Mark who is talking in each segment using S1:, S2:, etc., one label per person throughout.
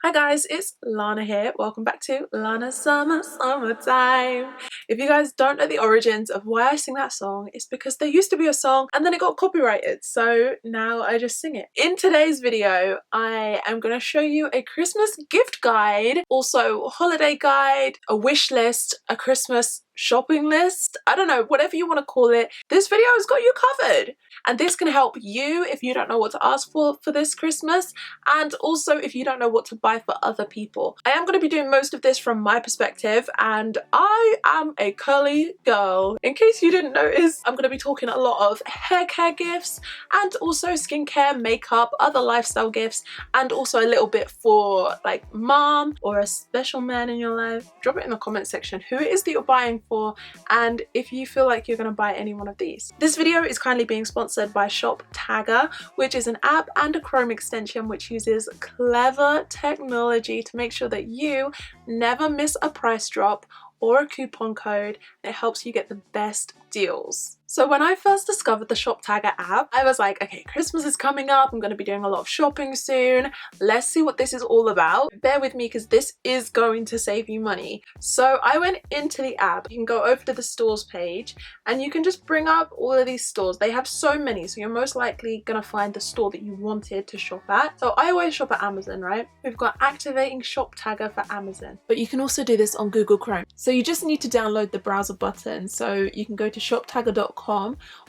S1: Hi guys, it's Lana here. Welcome back to Lana's Summertime. If you guys don't know the origins of why I sing that song, it's because there used to be a song and then it got copyrighted, so now I just sing it. In today's video, I am going to show you a Christmas gift guide, also a holiday guide, a wish list, a Christmas shopping list, I don't know, whatever you want to call it. This video has got you covered, and this can help you if you don't know what to ask for this Christmas, and also if you don't know what to buy for other people. I am going to be doing most of this from my perspective, and I am a curly girl. In case you didn't notice, I'm going to be talking a lot of hair care gifts and also skincare, makeup, other lifestyle gifts, and also a little bit for like mom or a special man in your life. Drop it in the comment section who it is that you're buying for, and if you feel like you're going to buy any one of these. This video is kindly being sponsored by Shoptagr, which is an app and a Chrome extension which uses clever technology to make sure that you never miss a price drop or a coupon code. It helps you get the best deals. So when I first discovered the Shoptagr app, I was like, okay, Christmas is coming up, I'm going to be doing a lot of shopping soon, let's see what this is all about. Bear with me because this is going to save you money. So I went into the app. You can go over to the stores page and you can just bring up all of these stores. They have so many, so you're most likely going to find the store that you wanted to shop at. So I always shop at Amazon, right? We've got activating Shoptagr for Amazon, but you can also do this on Google Chrome. So you just need to download the browser button. So you can go to shoptagr.com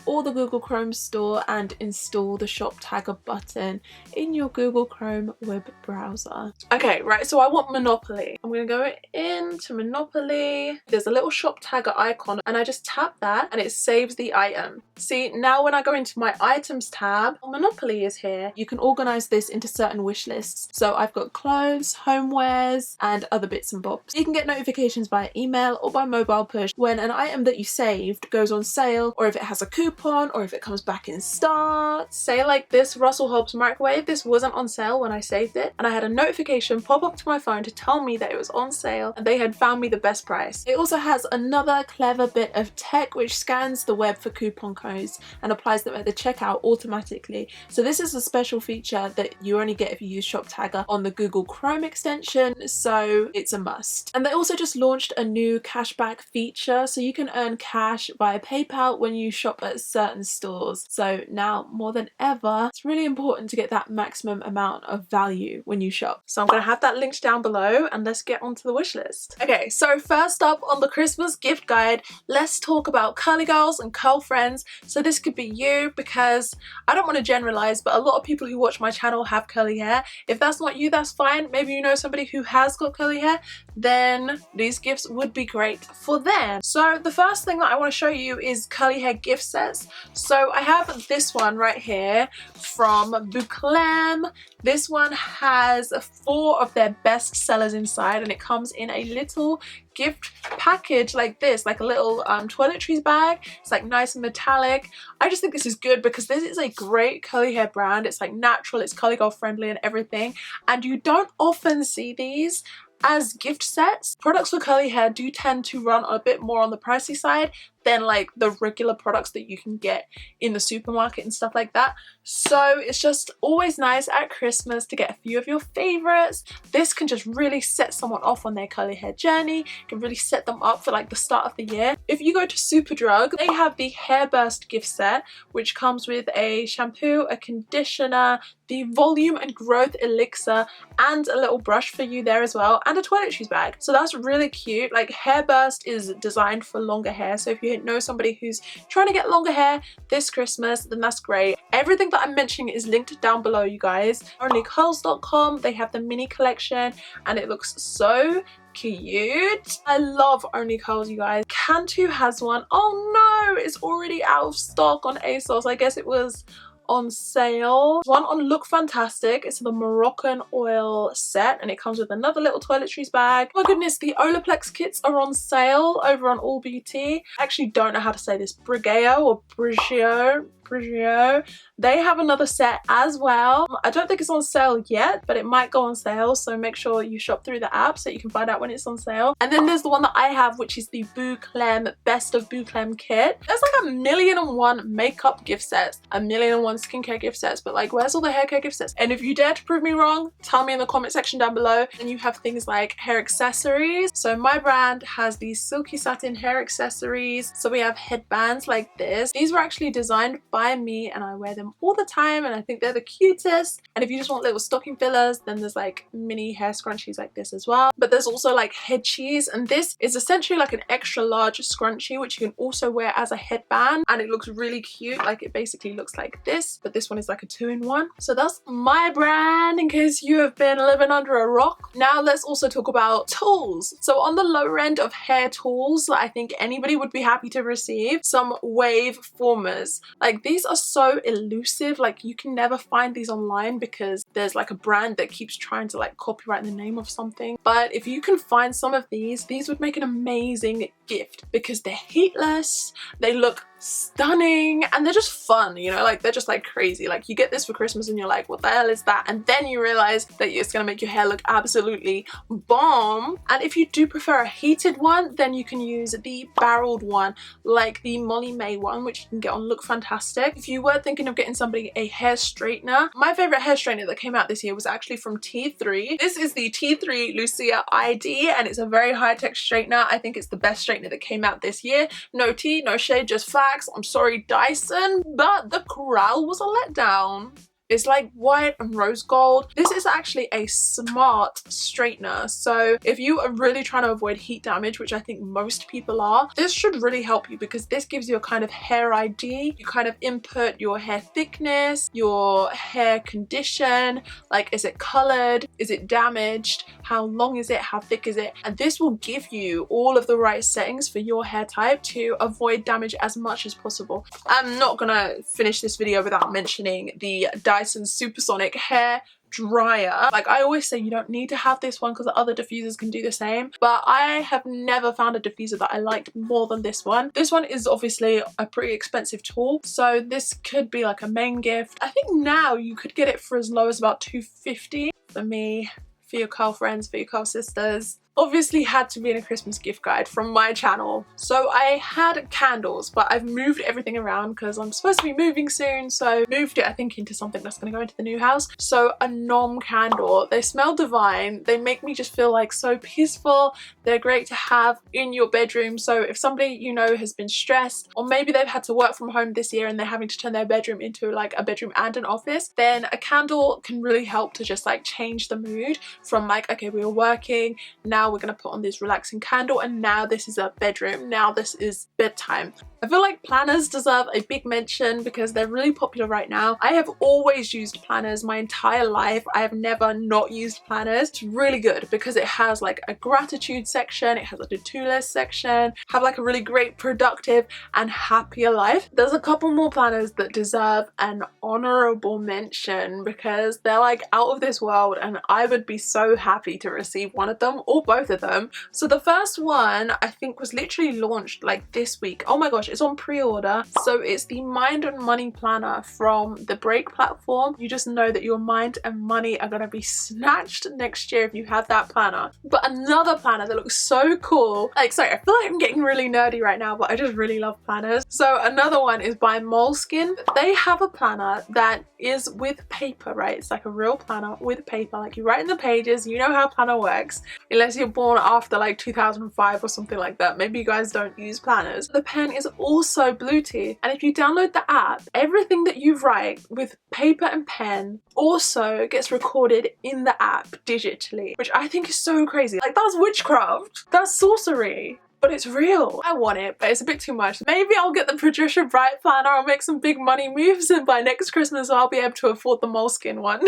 S1: or the Google Chrome store and install the Shoptagr button in your Google Chrome web browser. Okay, right, so I want Monopoly. I'm gonna go into Monopoly. There's a little Shoptagr icon and I just tap that and it saves the item. See, now when I go into my items tab, Monopoly is here. You can organize this into certain wish lists. So I've got clothes, homewares, and other bits and bobs. You can get notifications via email or by mobile push when an item that you saved goes on sale, or if it has a coupon, or if it comes back in stock. Say like this Russell Hobbs microwave, this wasn't on sale when I saved it, and I had a notification pop up to my phone to tell me that it was on sale and they had found me the best price. It also has another clever bit of tech which scans the web for coupon codes and applies them at the checkout automatically. So this is a special feature that you only get if you use Shoptagr on the Google Chrome extension, so it's a must. And they also just launched a new cashback feature, so you can earn cash via PayPal when you shop at certain stores. So now more than ever, it's really important to get that maximum amount of value when you shop. So I'm going to have that linked down below, and let's get onto the wish list. Okay, so first up on the Christmas gift guide, let's talk about curly girls and curl friends. So this could be you, because I don't want to generalize, but a lot of people who watch my channel have curly hair. If that's not you, that's fine. Maybe you know somebody who has got curly hair, then these gifts would be great for them. So the first thing that I want to show you is curly hair gift sets. So I have this one right here from Bouclem. This one has 4 of their best sellers inside, and it comes in a little gift package like this, like a little toiletries bag. It's like nice and metallic. I just think this is good because this is a great curly hair brand. It's like natural, it's curly girl friendly and everything, and you don't often see these as gift sets. Products for curly hair do tend to run a bit more on the pricey side than like the regular products that you can get in the supermarket and stuff like that. So it's just always nice at Christmas to get a few of your favorites. This can just really set someone off on their curly hair journey. It can really set them up for like the start of the year. If you go to Superdrug, they have the Hair Burst gift set, which comes with a shampoo, a conditioner, the volume and growth elixir, and a little brush for you there as well, and a toiletries bag. So that's really cute. Like, Hair Burst is designed for longer hair, so if you know somebody who's trying to get longer hair this Christmas, then that's great. Everything that I'm mentioning is linked down below, you guys. Onlycurls.com, they have the mini collection and it looks so cute. I love Only Curls, you guys. Cantu has one. Oh no, it's already out of stock on ASOS. I guess it was on sale. One on Look Fantastic. It's the Moroccan oil set and it comes with another little toiletries bag. Oh my goodness, the Olaplex kits are on sale over on All Beauty. I actually don't know how to say this. Brigeo or Brigio. Capriccio. They have another set as well. I don't think it's on sale yet, but it might go on sale, so make sure you shop through the app so you can find out when it's on sale. And then there's the one that I have, which is the Bouclem Best of Bouclem kit. There's like 1,000,001 makeup gift sets, 1,000,001 skincare gift sets, but like where's all the hair care gift sets? And if you dare to prove me wrong, tell me in the comment section down below. And you have things like hair accessories. So my brand has these silky satin hair accessories. So we have headbands like this. These were actually designed by me and I wear them all the time and I think they're the cutest. And if you just want little stocking fillers, then there's like mini hair scrunchies like this as well. But there's also like head cheese, and this is essentially like an extra large scrunchie which you can also wear as a headband, and it looks really cute. Like it basically looks like this, but this one is like a 2-in-1. So that's my brand in case you have been living under a rock. Now let's also talk about tools. So on the lower end of hair tools, I think anybody would be happy to receive some wave formers. Like these are so elusive, like you can never find these online because there's like a brand that keeps trying to like copyright the name of something. But if you can find some of these would make an amazing gift because they're heatless, they look stunning, and they're just fun, you know, like they're just like crazy. Like you get this for Christmas and you're like, what the hell is that? And then you realize that it's gonna make your hair look absolutely bomb. And if you do prefer a heated one, then you can use the barreled one like the Molly May one, which you can get on Look Fantastic. If you were thinking of getting somebody a hair straightener, my favorite hair straightener that came out this year was actually from T3. This is the T3 Lucia ID and it's a very high-tech straightener. I think it's the best straightener that came out this year. No tea, no shade, just facts. I'm sorry Dyson, but the corral was a letdown. It's like white and rose gold. This is actually a smart straightener. So if you are really trying to avoid heat damage, which I think most people are, this should really help you because this gives you a kind of hair ID. You kind of input your hair thickness, your hair condition, like is it colored, is it damaged, how long is it, how thick is it, and this will give you all of the right settings for your hair type to avoid damage as much as possible. I'm not gonna finish this video without mentioning the Dyson Supersonic hair dryer. Like I always say, you don't need to have this one because the other diffusers can do the same, but I have never found a diffuser that I liked more than this one. This one is obviously a pretty expensive tool, so this could be like a main gift. I think now you could get it for as low as about $250 for me, for your curl friends, for your curl sisters. Obviously had to be in a Christmas gift guide from my channel. So I had candles, but I've moved everything around because I'm supposed to be moving soon, so moved it I think into something that's going to go into the new house. So a nom candle. They smell divine. They make me just feel like so peaceful. They're great to have in your bedroom. So if somebody you know has been stressed, or maybe they've had to work from home this year and they're having to turn their bedroom into like a bedroom and an office, then a candle can really help to just like change the mood from like, okay, we were working, now we're gonna put on this relaxing candle, and now this is a bedroom, now this is bedtime. I feel like planners deserve a big mention because they're really popular right now. I have always used planners my entire life. I have never not used planners. It's really good because it has like a gratitude section, it has a to-do list section, have like a really great productive and happier life. There's a couple more planners that deserve an honorable mention because they're like out of this world and I would be so happy to receive one of them or both of them. So the first one I think was literally launched like this week. Oh my gosh, it's on pre-order. So it's the Mind and Money Planner from the Break platform. You just know that your mind and money are going to be snatched next year if you have that planner. But another planner that looks so cool, like sorry, I feel like I'm getting really nerdy right now, but I just really love planners. So another one is by Moleskine. They have a planner that is with paper, right? It's like a real planner with paper, like you write in the pages. You know how a planner works, unless you're born after like 2005 or something like that. Maybe you guys don't use planners. The pen is also Bluetooth, and if you download the app, everything that you write with paper and pen also gets recorded in the app digitally, which I think is so crazy. Like that's witchcraft, that's sorcery. But it's real. I want it, but it's a bit too much. Maybe I'll get the Patricia Bright planner. I'll make some big money moves and by next Christmas I'll be able to afford the Moleskine one.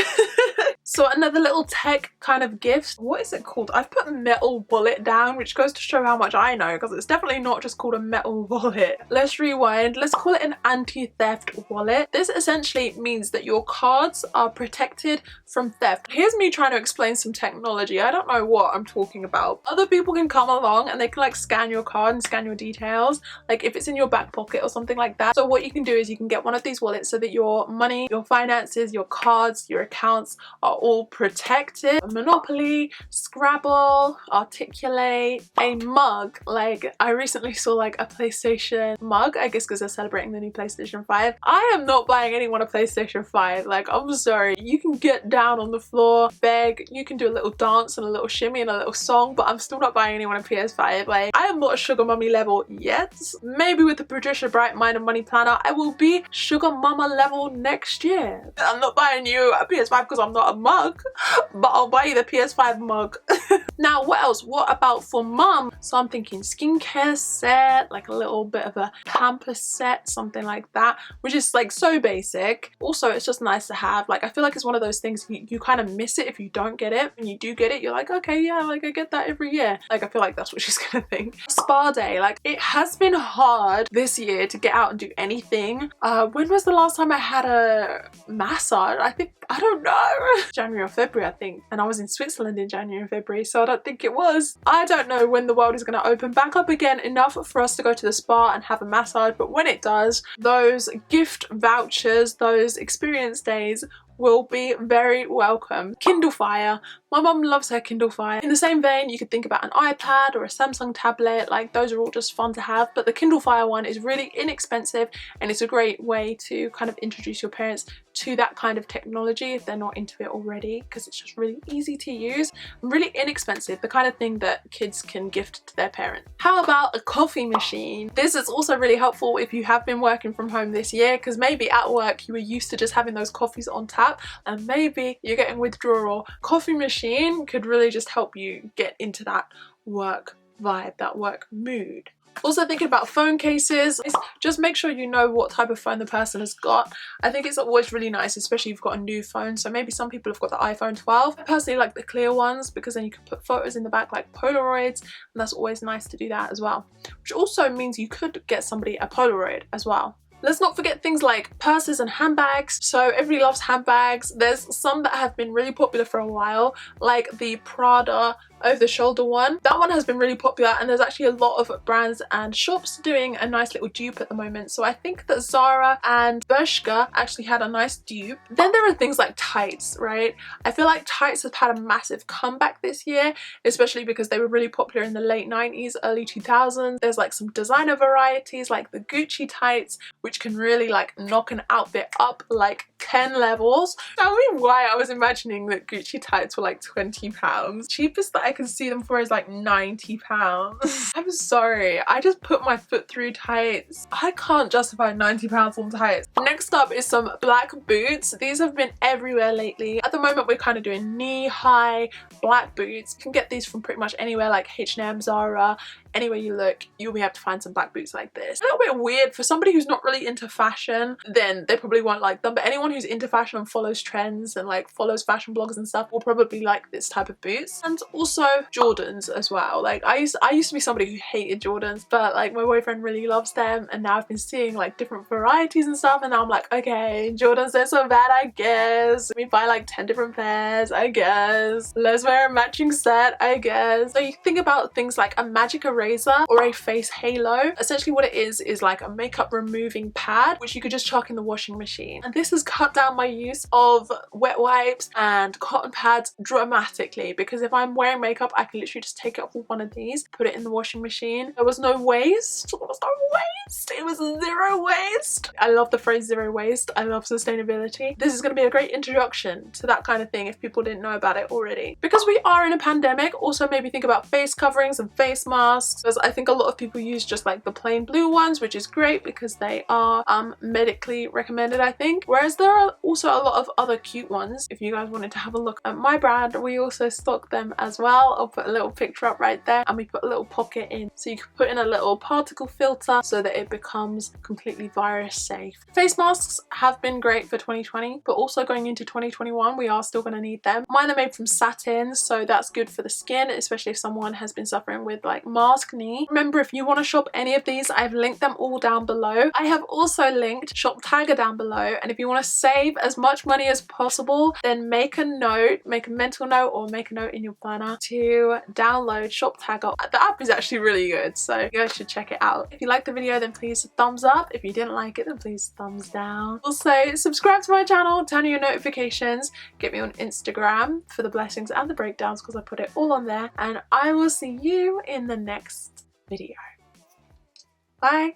S1: So another little tech kind of gift. What is it called? I've put metal wallet down, which goes to show how much I know because it's definitely not just called a metal wallet. Let's rewind. Let's call it an anti-theft wallet. This essentially means that your cards are protected from theft. Here's me trying to explain some technology. I don't know what I'm talking about. Other people can come along and they can like scan scan your card and scan your details, like if it's in your back pocket or something like that. So what you can do is you can get one of these wallets so that your money, your finances, your cards, your accounts are all protected. Monopoly, Scrabble, Articulate, a mug. Like I recently saw like a PlayStation mug, I guess because they're celebrating the new PlayStation 5. I am not buying anyone a PlayStation 5. Like, I'm sorry. You can get down on the floor, beg, you can do a little dance and a little shimmy and a little song, but I'm still not buying anyone a PS5. Like, I am not a sugar mummy level yet. Maybe with the Patricia Bright Mind and Money Planner, I will be sugar mama level next year. I'm not buying you a PS5 because I'm not a mug, but I'll buy you the PS5 mug. Now, what else? What about for mum? So I'm thinking skincare set, like a little bit of a pamper set, something like that, which is like so basic. Also, it's just nice to have. Like, I feel like it's one of those things you kind of miss it if you don't get it. When you do get it, you're like, okay, yeah, like I get that every year. Like, I feel like that's what she's gonna think. Spa day. Like, it has been hard this year to get out and do anything. When was the last time I had a massage? I don't know. January or February, I think. And I was in Switzerland in January and February, so I don't think it was. I don't know when the world is going to open back up again enough for us to go to the spa and have a massage, but when it does, those gift vouchers, those experience days will be very welcome. Kindle Fire. My mum loves her Kindle Fire. In the same vein, you could think about an iPad or a Samsung tablet. Like, those are all just fun to have, but the Kindle Fire one is really inexpensive and it's a great way to kind of introduce your parents to that kind of technology if they're not into it already, because it's just really easy to use and really inexpensive, the kind of thing that kids can gift to their parents. How about a coffee machine? This is also really helpful if you have been working from home this year, because maybe at work you were used to just having those coffees on tap and maybe you're getting withdrawal. Coffee machine could really just help you get into that work vibe, that work mood. Also, thinking about phone cases, just make sure you know what type of phone the person has got. I think it's always really nice, especially if you've got a new phone. So maybe some people have got the iPhone 12. I personally like the clear ones because then you can put photos in the back like Polaroids, and that's always nice to do that as well. Which also means you could get somebody a Polaroid as well. Let's not forget things like purses and handbags. So everybody loves handbags. There's some that have been really popular for a while, like the Prada over the shoulder one. That one has been really popular, and there's actually a lot of brands and shops doing a nice little dupe at the moment. So I think that Zara and Bershka actually had a nice dupe. Then there are things like tights, right? I feel like tights have had a massive comeback this year, especially because they were really popular in the late 90s, early 2000s. There's like some designer varieties like the Gucci tights, which can really like knock an outfit up like 10 levels. Tell me why I was imagining that Gucci tights were like £20. Cheapest that I can see them for is like £90. I'm sorry, I just put my foot through tights. I can't justify £90 on tights. Next up is some black boots. These have been everywhere lately. At the moment we're kind of doing knee-high black boots. You can get these from pretty much anywhere like H&M, Zara. Anywhere you look, you'll be able to find some black boots like this. A little bit weird for somebody who's not really into fashion, then they probably won't like them, but anyone who's into fashion and follows trends and like follows fashion blogs and stuff will probably like this type of boots. And also Jordans as well. Like I used to be somebody who hated Jordans, but like my boyfriend really loves them, and now I've been seeing like different varieties and stuff, and now I'm like, okay, Jordans, they're so bad, I guess. Let me buy like 10 different pairs, I guess. Let's wear a matching set, I guess. So you think about things like a magic eraser or a face halo. Essentially what it is like a makeup removing pad, which you could just chuck in the washing machine. And this has cut down my use of wet wipes and cotton pads dramatically, because if I'm wearing makeup, I can literally just take it off with one of these, put it in the washing machine. There was no waste. There was no waste. It was zero waste. I love the phrase zero waste. I love sustainability. This is going to be a great introduction to that kind of thing if people didn't know about it already. Because we are in a pandemic, also maybe think about face coverings and face masks. Because I think a lot of people use just like the plain blue ones, which is great because they are medically recommended, I think. Whereas there are also a lot of other cute ones. If you guys wanted to have a look at my brand, we also stock them as well. I'll put a little picture up right there, and we put a little pocket in, so you can put in a little particle filter so that it becomes completely virus safe. Face masks have been great for 2020, but also going into 2021 we are still going to need them. Mine are made from satin, so that's good for the skin, especially if someone has been suffering with like mask Ask Me. Remember, if you want to shop any of these, I've linked them all down below. I have also linked Shoptagr down below, and if you want to save as much money as possible, then make a note, make a mental note or make a note in your planner to download Shoptagr. The app is actually really good, so you guys should check it out. If you liked the video, then please thumbs up. If you didn't like it, then please thumbs down. Also, subscribe to my channel, turn on your notifications, get me on Instagram for the blessings and the breakdowns because I put it all on there, and I will see you in the next video. Bye.